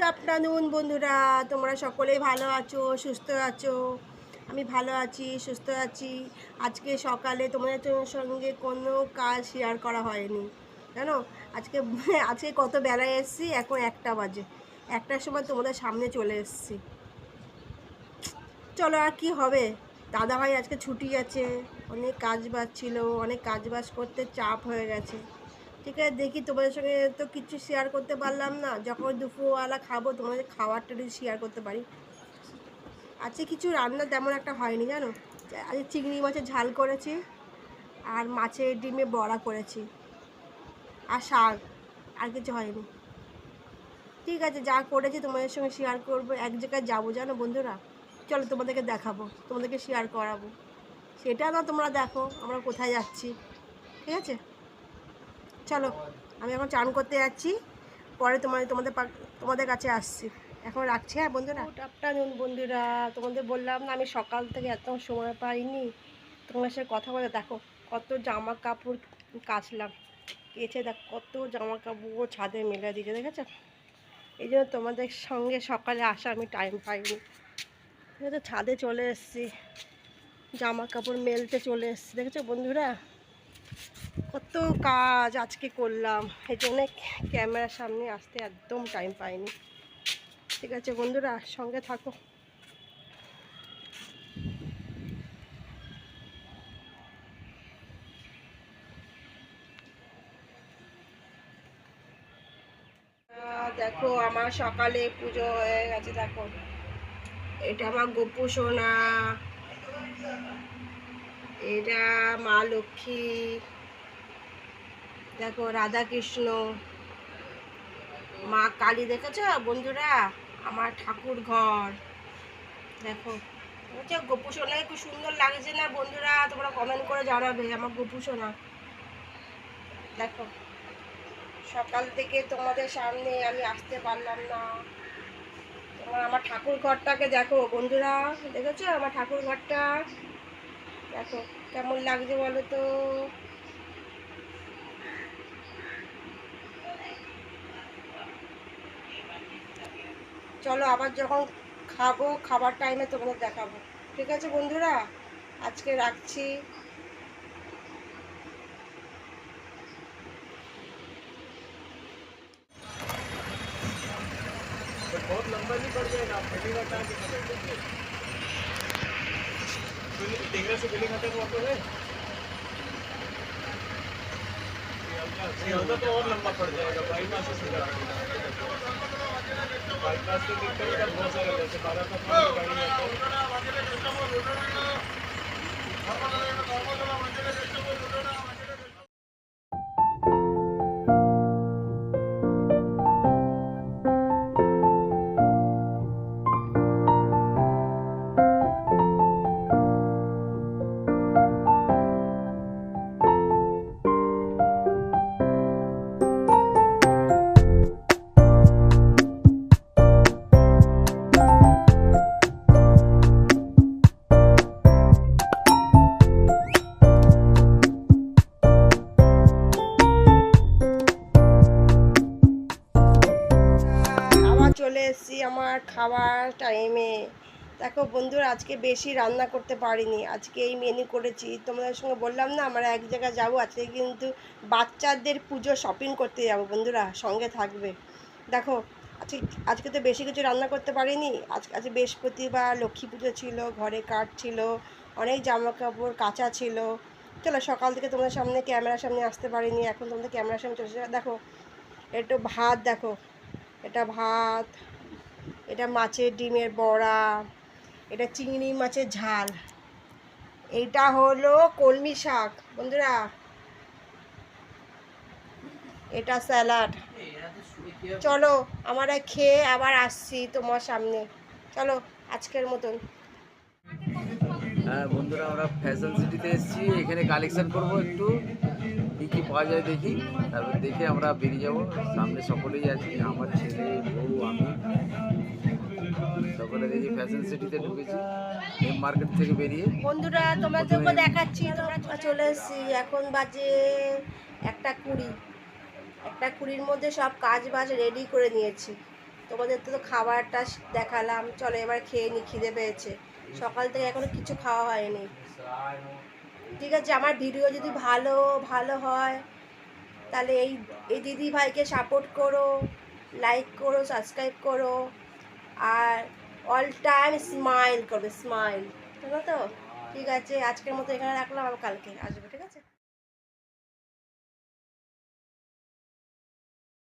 Afternoon বন্ধুরা, তোমরা সকলেই ভালো আছো, সুস্থ আছো? আমি ভালো আছি, সুস্থ আছি। আজকে সকালে তোমাদের সঙ্গে কোনো কাজ শেয়ার করা হয়নি, জানো। আজকে আজকে কত বেলায় এসেছি, এখন 1টা বাজে। 1টার সময় তোমাদের সামনে চলে এসেছি। চলো, আর কি হবে। দাদাভাই আজকে ছুটি আছে, অনেক কাজ বাজ ছিল, অনেক কাজ বাজ করতে চাপ হয়ে গেছে। ঠিক আছে, দেখি তোমাদের সঙ্গে তো কিছু শেয়ার করতে পারলাম না। যখন দুপুরবেলা খাবো তোমাদের খাবারটা যদি শেয়ার করতে পারি। আজকে কিছু রান্না তেমন একটা হয়নি, জানো। আজকে চিংড়ি মাছের ঝাল করেছি, আর মাছের ডিমে বড়া করেছি, আর শাক। আর কিছু হয়নি। ঠিক আছে, যা করেছি তোমাদের সঙ্গে শেয়ার করবো। এক জায়গায় যাবো, জানো বন্ধুরা। চলো, তোমাদেরকে দেখাবো, তোমাদেরকে শেয়ার করাবো। সেটা না, তোমরা দেখো আমরা কোথায় যাচ্ছি। ঠিক আছে, চলো। আমি এখন চান করতে যাচ্ছি, পরে তোমাদের কাছে আসছি। এখন রাখছি, হ্যাঁ বন্ধুরা। গুড আফটারনুন বন্ধুরা, তোমাদের বললাম না আমি সকাল থেকে এত সময় পাইনি তোমার সাথে কথা বলে। দেখো কত জামা কাপড় কাচলাম, কেচে দেখো কত জামা কাপড় ছাদে মেলে দিয়েছে, দেখেছো। এই জন্য তোমাদের সঙ্গে সকালে আসা আমি টাইম পাইনি। ঠিক আছে, ছাদে চলে এসেছি, জামা কাপড় মেলতে চলে এসেছি, দেখেছো বন্ধুরা। কত কাজ আজকে করলাম, এই জন্য ক্যামেরার সামনে আসতে একদম টাইম পাইনি। ঠিক আছে বন্ধুরা, সঙ্গে থাকো। দেখো আমার সকালে পুজো হয়ে গেছে। দেখো এটা আমার গোপু সোনা, এটা মা লক্ষ্মী, দেখো রাধা কৃষ্ণ, মা কালী, দেখেছো বন্ধুরা। আমার ঠাকুর ঘর দেখো। বুঝছো, গোপু সোনাকে খুব সুন্দর লাগছে না বন্ধুরা? তোমরা কমেন্ট করে জানাবে আমার গোপু সোনা। দেখো সকাল থেকে তোমাদের সামনে আমি আসতে পারলাম না। তোমার আমার ঠাকুর ঘরটাকে দেখো বন্ধুরা, দেখেছো আমার ঠাকুর ঘরটা? দেখো কেমন লাগছে বলো তো। চলো আবার যখন খাবো, খাবার টাইমে তোমাদের দেখাবো। ঠিক আছে বন্ধুরা, আজকে রাখছি। बहुत लंबा नहीं पड़ जाएगा, आप पहली बार कहाँ टेंगरा से बिलिंग आता है ऑटो है। सियालदा तो और लंबा पड़ जाएगा, बाईपास से सीधा बाईपास से निकल कर बहुत सारे जैसे 12 तक गाड़ी आता है। চলে এসেছি আমার খাবার টাইমে। দেখো বন্ধুরা, আজকে বেশি রান্না করতে পারিনি, আজকে এই মেনু করেছি। তোমাদের সঙ্গে বললাম না আমরা এক জায়গায় যাবো। আজকে কিন্তু বাচ্চাদের পুজো শপিং করতে যাব বন্ধুরা, সঙ্গে থাকবে। দেখো আজকে আজকে তো বেশি কিছু রান্না করতে পারিনি। আজকে বৃহস্পতিবার, লক্ষ্মী পুজো ছিল, ঘরে কাঠ ছিল, অনেক জামা কাপড় কাচা ছিল। চলো, সকাল থেকে তোমাদের সামনে ক্যামেরার সামনে আসতে পারিনি, এখন তোমাদের ক্যামেরার সামনে চলে এসেছে। দেখো একটু ভাত, দেখো এটা ভাত, এটা মাছের ডিমের বড়া, এটা চিংড়ি মাছের ঝাল, এইটা হলো কলমি শাক বন্ধুরা, এটা স্যালাড। চলো আমরা খেয়ে আবার আসছি তোমার সামনে। চলো আজকের মতন। হ্যাঁ বন্ধুরা, আমরা ফ্যাশন সিটিতে এসেছি, এখানে কালেকশন করব, একটু কী কী পাওয়া যায় দেখি, তারপর দেখে আমরা বেরিয়ে যাব। সামনে সকলেই আছি, আমার ছেলে, বউ, আমি, সকলে দেখি ফ্যাশন সিটিতে ঢুকেছি এই মার্কেট থেকে বেরিয়ে। বন্ধুরা তোমাদেরকে দেখাচ্ছি, তোমরা চলে এসেছি। এখন বাজে 1টা 20। 1টা 20-র মধ্যে সব কাজ বাজ রেডি করে নিয়েছি। তোমাদের তো খাবারটা দেখালাম, চলো এবার খেয়ে নি, খিদে পেয়েছে। সকাল থেকে এখনো কিছু খাওয়া হয়নি। ঠিক আছে, আমার ভিডিও যদি ভালো ভালো হয় তাহলে এই দিদি ভাইকে সাপোর্ট করো, লাইক করো, সাবস্ক্রাইব করো, আর অল টাইম স্মাইল করবে, স্মাইল। ঠিক আছে, ঠিক আছে, আজকের মতো এখানে রাখলাম, আবার কালকে আসবে, ঠিক আছে।